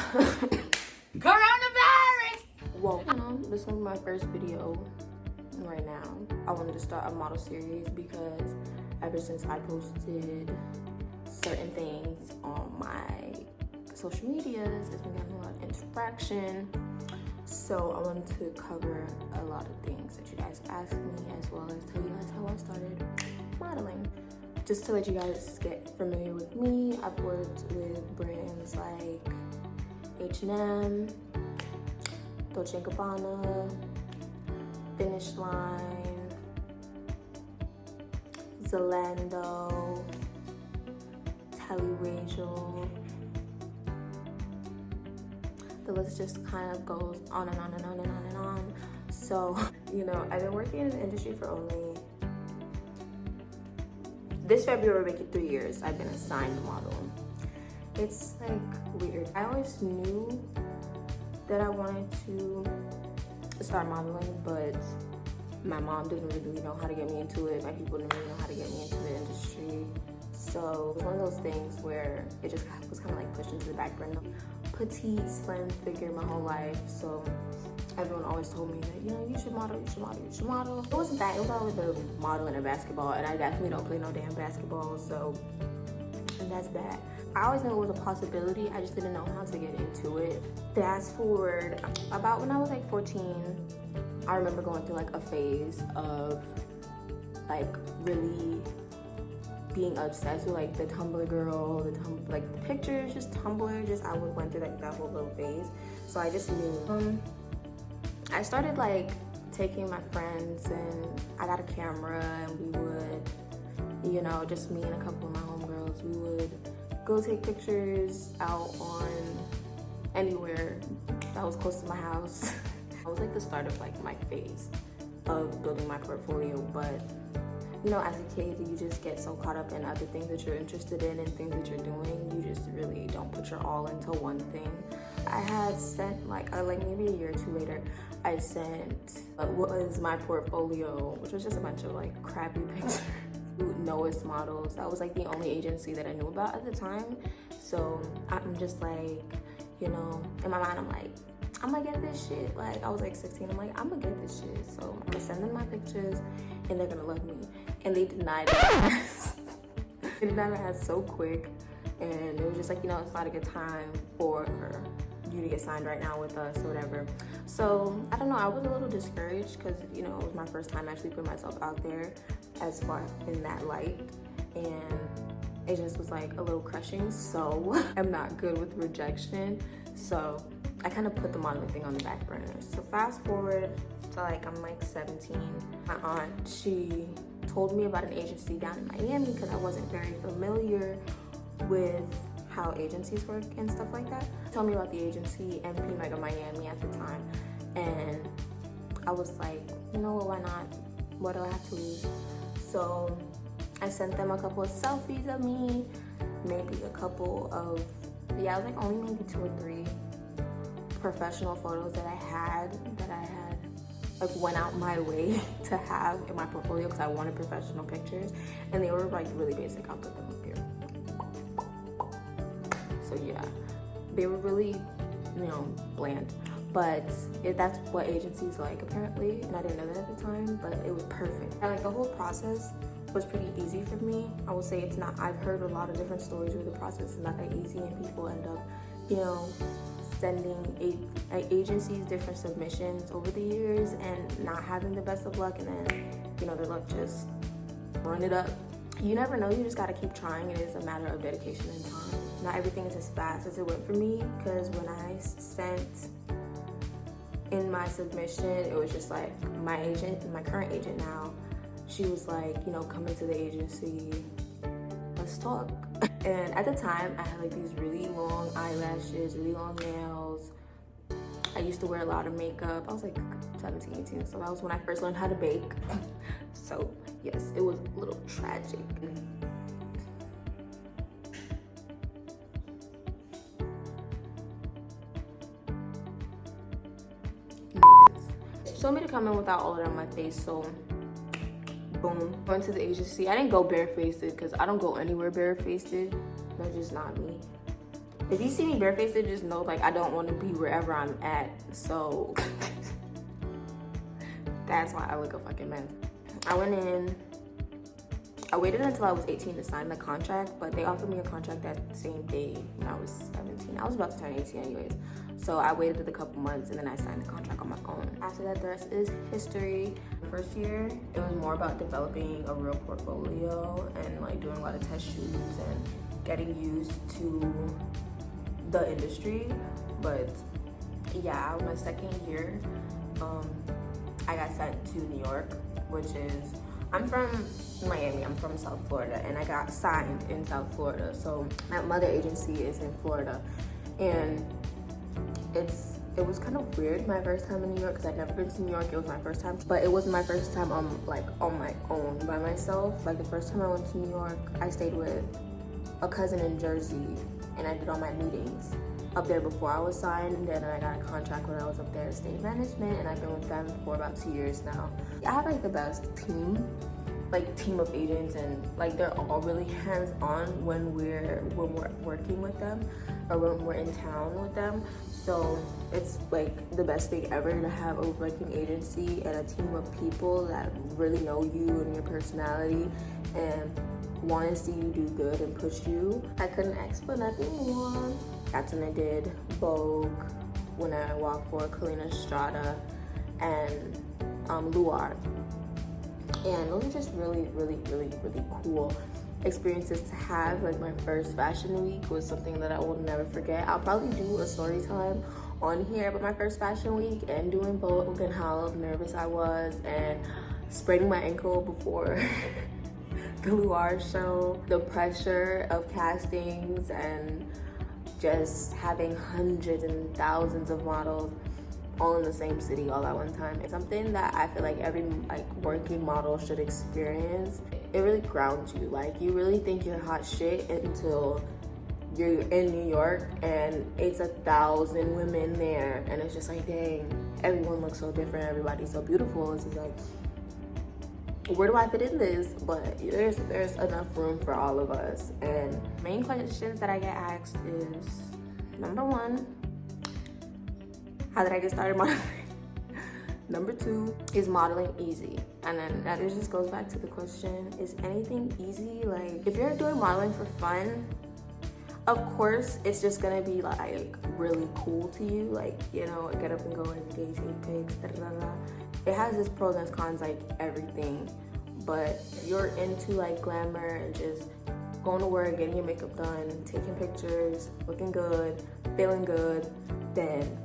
Coronavirus! Well, this is my first video right now. I wanted to start a model series because ever since I posted certain things on my social medias, it's been getting a lot of interaction. So I wanted to cover a lot of things that you guys asked me, as well as tell you guys how I started modeling. Just to let you guys get familiar with me, I've worked with brands like H&M, Dolce & Gabbana, Finish Line, Zalando, Teleracial. The list just kind of goes on and on and on and on and on. So, I've been working in the industry for only, this February will make it 3 years I've been assigned a model. It's like weird. I always knew that I wanted to start modeling, but my mom didn't really know how to get me into it. My people didn't really know how to get me into the industry. So it's one of those things where it just was kind of like pushed into the back burner. Petite, slim figure my whole life. So everyone always told me that, you should model, you should model, you should model. It wasn't that, it was always the modeling and basketball, and I definitely don't play no damn basketball, so that's that. I always knew it was a possibility, I just didn't know how to get into it. Fast forward, about when I was like 14, I remember going through like a phase of like really being obsessed with like the Tumblr girl, like the pictures, just Tumblr, I went through like that whole little phase. So I just knew. I started like taking my friends, and I got a camera, and we would, just me and a couple of my homegirls, we would go take pictures out on anywhere that was close to my house. It was like the start of like my phase of building my portfolio, but as a kid, you just get so caught up in other things that you're interested in and things that you're doing. You just really don't put your all into one thing. I had sent like maybe a year or two later, I sent what was my portfolio, which was just a bunch of like crappy pictures. Noah's Models. That was like the only agency that I knew about at the time. So I'm just like, in my mind, I'm gonna get this shit. Like, I was like 16, I'm like, I'm gonna get this shit. So I'm gonna send them my pictures and they're gonna love me. And they denied it. They denied my ass so quick. And it was just like, it's not a good time for you to get signed right now with us or whatever. So I don't know, I was a little discouraged because, it was my first time actually putting myself out there as far in that light. And it just was like a little crushing. So I'm not good with rejection. So I kind of put the modeling thing on the back burner. So fast forward to I'm like 17. My aunt, she told me about an agency down in Miami because I wasn't very familiar with how agencies work and stuff like that. Told me about the agency, MP Mega Miami at the time. And I was like, why not? What do I have to lose? So I sent them a couple of selfies of me, maybe a couple of, it was like only maybe 2 or 3 professional photos that I had like went out my way to have in my portfolio because I wanted professional pictures, and they were like really basic. I'll put them up here. So yeah, they were really, bland, but that's what agencies like apparently, and I didn't know that at the time, but it was perfect. And like the whole process was pretty easy for me. I will say it's not, I've heard a lot of different stories where the process is not that easy and people end up, sending agencies different submissions over the years and not having the best of luck, and then, their luck just run it up. You never know, you just gotta keep trying. It is a matter of dedication and time. Not everything is as fast as it went for me, because when I sent in my submission, it was just like my current agent now, she was like, come into the agency, let's talk. And at the time, I had like these really long eyelashes, really long nails. I used to wear a lot of makeup. I was like 17, 18, so that was when I first learned how to bake. So yes, it was a little tragic. She told me to come in without all of it on my face, so boom, went to the agency. I didn't go barefaced because I don't go anywhere barefaced. That's just not me. If you see me barefaced, just know like I don't want to be wherever I'm at. So that's why I look a fucking mess. I went in. I waited until I was 18 to sign the contract, but they offered me a contract that same day when I was 17. I was about to turn 18 anyways. So I waited a couple months and then I signed the contract on my own. After that, the rest is history. First year, it was more about developing a real portfolio and like doing a lot of test shoots and getting used to the industry. But yeah, my second year, I got sent to New York, which is, I'm from Miami, I'm from South Florida, and I got signed in South Florida. So my mother agency is in Florida, and it was kind of weird my first time in New York because I'd never been to New York. It was my first time, but it wasn't my first time on my own by myself. Like the first time I went to New York, I stayed with a cousin in Jersey, and I did all my meetings up there before I was signed, and then I got a contract when I was up there at state management, and I've been with them for about 2 years now. I have like the best team of agents, and like they're all really hands-on when we're working with them or when we're in town with them. So it's like the best thing ever to have a working agency and a team of people that really know you and your personality and want to see you do good and push you. I couldn't ask for nothing more. That's when I did Vogue, when I walked for Kalina Strada and Luar. And those are just really, really, really, really cool experiences to have. Like my first fashion week was something that I will never forget. I'll probably do a story time on here, but my first fashion week and doing Vogue and how nervous I was and spraining my ankle before the Luar show, the pressure of castings and just having hundreds and thousands of models all in the same city all at one time. It's something that I feel like every working model should experience. It really grounds you. Like you really think you're hot shit until you're in New York and it's 1,000 women there, and it's just like, dang, everyone looks so different, everybody's so beautiful. It's just like, where do I fit in this? But there's enough room for all of us. And main questions that I get asked is, number 1, how did I get started modeling? Number 2, is modeling easy? And then that just goes back to the question, is anything easy? Like if you're doing modeling for fun, of course it's just gonna be like really cool to you, like, you know, get up and go every day, take pics, da, da, da, da. It has its pros and cons like everything. But if you're into like glamour and just going to work, getting your makeup done, taking pictures, looking good, feeling good, then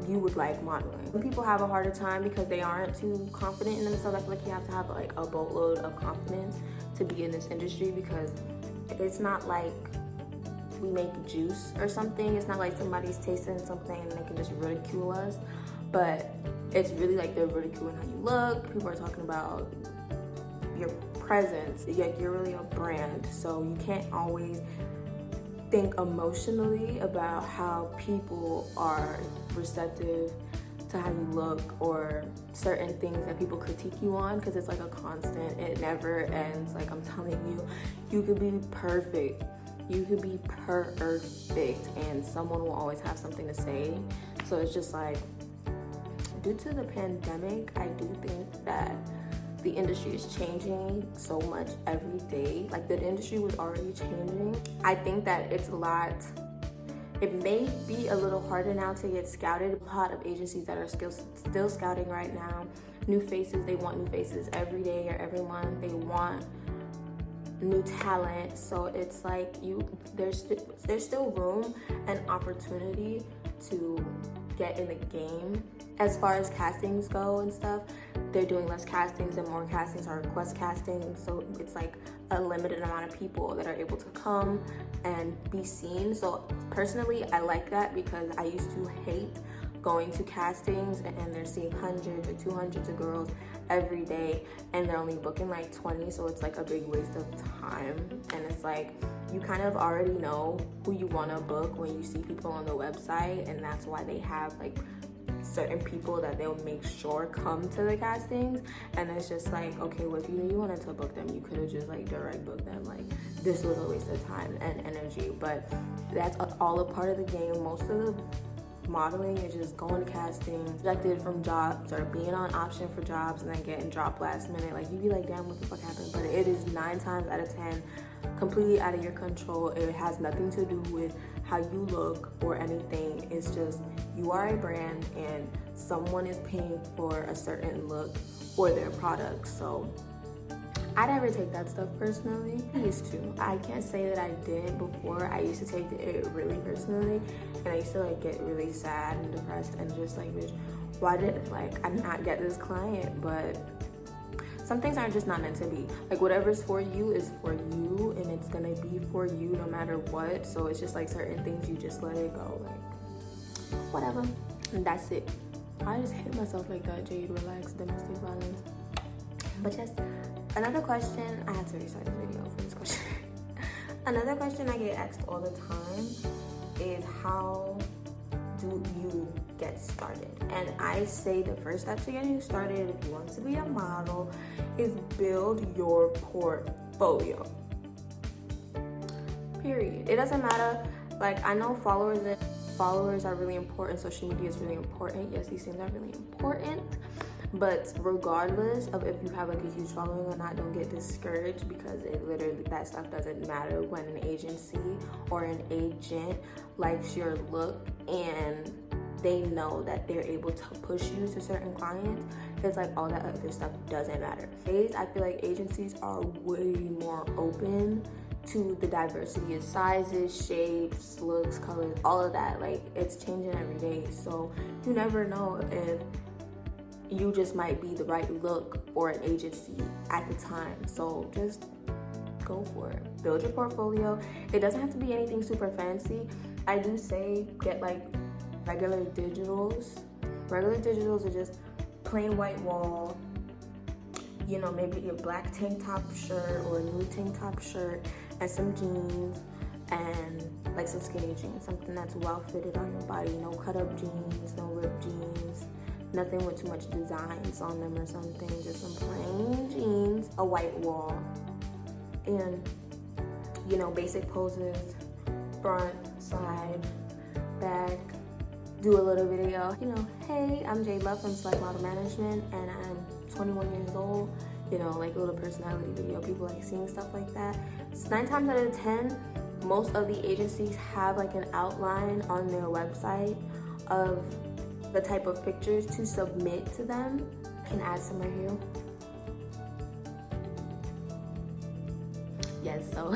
you would like modeling. Some people have a harder time because they aren't too confident in themselves. I feel like you have to have like a boatload of confidence to be in this industry, because it's not like we make juice or something. It's not like somebody's tasting something and they can just ridicule us, but it's really like they're ridiculing how you look. People are talking about your presence. Like you're really a brand, so you can't always think emotionally about how people are receptive to how you look or certain things that people critique you on, because it's like a constant, it never ends. Like I'm telling you, you could be perfect, you could be perfect, and someone will always have something to say. So it's just like, due to the pandemic, I do think that the industry is changing so much every day. Like the industry was already changing. I think that it's a lot, it may be a little harder now to get scouted. A lot of agencies that are still scouting right now. New faces, they want new faces every day or every month. They want new talent. So it's like there's still room and opportunity to get in the game. As far as castings go and stuff, they're doing less castings and more castings are request castings. So it's like a limited amount of people that are able to come and be seen. So personally, I like that, because I used to hate going to castings and they're seeing hundreds or 200s of girls every day and they're only booking like 20. So it's like a big waste of time. And it's like, you kind of already know who you want to book when you see people on the website, and that's why they have like certain people that they'll make sure come to the castings. And it's just like, okay, well, if you knew you wanted to book them, you could have just like direct booked them. Like this was a waste of time and energy. But that's all a part of the game. Most of the modeling is just going to casting, rejected from jobs, or being on option for jobs and then getting dropped last minute. Like, you'd be like, damn, what the fuck happened? But it is 9 times out of 10 completely out of your control. It has nothing to do with how you look or anything. It's just, you are a brand and someone is paying for a certain look for their product. So I never take that stuff personally. I used to. I can't say that I did before. I used to take it really personally, and I used to like get really sad and depressed and just like, bitch, why did like I not get this client? But some things are just not meant to be. Like, whatever's for you is for you, and it's gonna be for you no matter what. So it's just like certain things, you just let it go, like whatever, and that's it. I just hit myself like that. Jade, relax. Domestic violence. But yes, another question, I had to restart the video for this question. Another question I get asked all the time is, how do you get started? And I say the first step to getting started, if you want to be a model, is build your portfolio. Period. It doesn't matter. Like, I know followers are really important. Social media is really important. Yes, these things are really important. But regardless of if you have like a huge following or not, don't get discouraged, because it literally, that stuff doesn't matter when an agency or an agent likes your look and they know that they're able to push you to certain clients. It's like all that other stuff doesn't matter. I feel like agencies are way more open to the diversity of sizes, shapes, looks, colors, all of that. Like, it's changing every day. So you never know if you just might be the right look for an agency at the time. So just go for it. Build your portfolio. It doesn't have to be anything super fancy. I do say get like regular digitals. Regular digitals are just plain white wall, you know, maybe a black tank top shirt or a new tank top shirt and some jeans and like some skinny jeans, something that's well fitted on your body. No cut up jeans, no ripped jeans, nothing with too much designs on them or something. Just some plain jeans, a white wall, and, you know, basic poses, front, side, back. Do a little video, you know, hey, I'm Jade Love from Select Model Management and I'm 21 years old. You know, like a little personality video. People like seeing stuff like that. So 9 times out of 10, most of the agencies have like an outline on their website of the type of pictures to submit to them. I can add some right here. Yes, so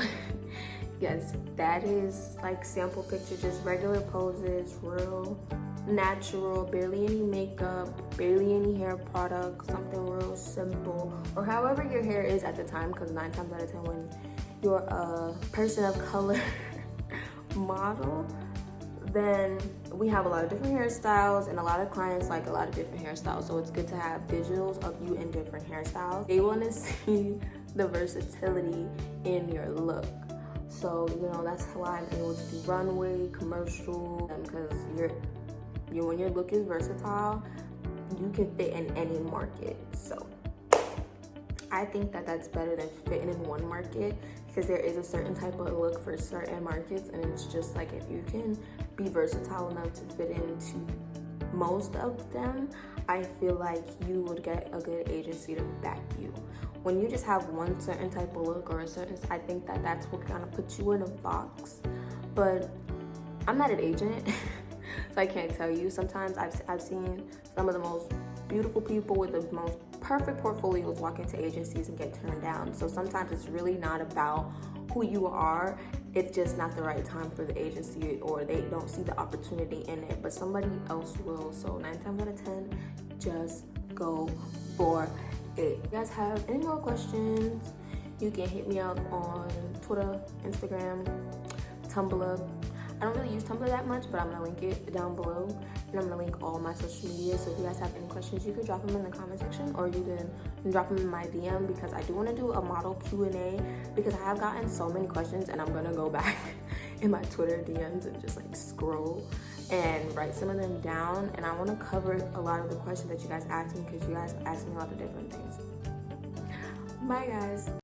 yes, that is like sample picture, just regular poses, real natural, barely any makeup, barely any hair products, something real simple, or however your hair is at the time, because 9 times out of 10 when you're a person of color model, then we have a lot of different hairstyles, and a lot of clients like a lot of different hairstyles. So it's good to have visuals of you in different hairstyles. They want to see the versatility in your look. So, you know, that's why I'm able to do runway, commercial, because when your look is versatile, you can fit in any market. So I think that that's better than fitting in one market, because there is a certain type of look for certain markets, and it's just like, if you can be versatile enough to fit into most of them, I feel like you would get a good agency to back you. When you just have one certain type of look or a certain, I think that that's what kind of puts you in a box. But I'm not an agent, so I can't tell you. Sometimes I've seen some of the most beautiful people with the most perfect portfolios walk into agencies and get turned down. So sometimes it's really not about who you are. It's just not the right time for the agency, or they don't see the opportunity in it, but somebody else will. So 9 times out of 10, just go for it. If you guys have any more questions, you can hit me up on Twitter, Instagram, Tumblr. I don't really use Tumblr that much, but I'm gonna link it down below, and I'm gonna link all my social media. So if you guys have any questions, you can drop them in the comment section, or you can drop them in my DM, because I do want to do a model Q&A, because I have gotten so many questions, and I'm gonna go back in my Twitter DMs and just like scroll and write some of them down. And I want to cover a lot of the questions that you guys asked me, because you guys asked me a lot of different things. Bye guys.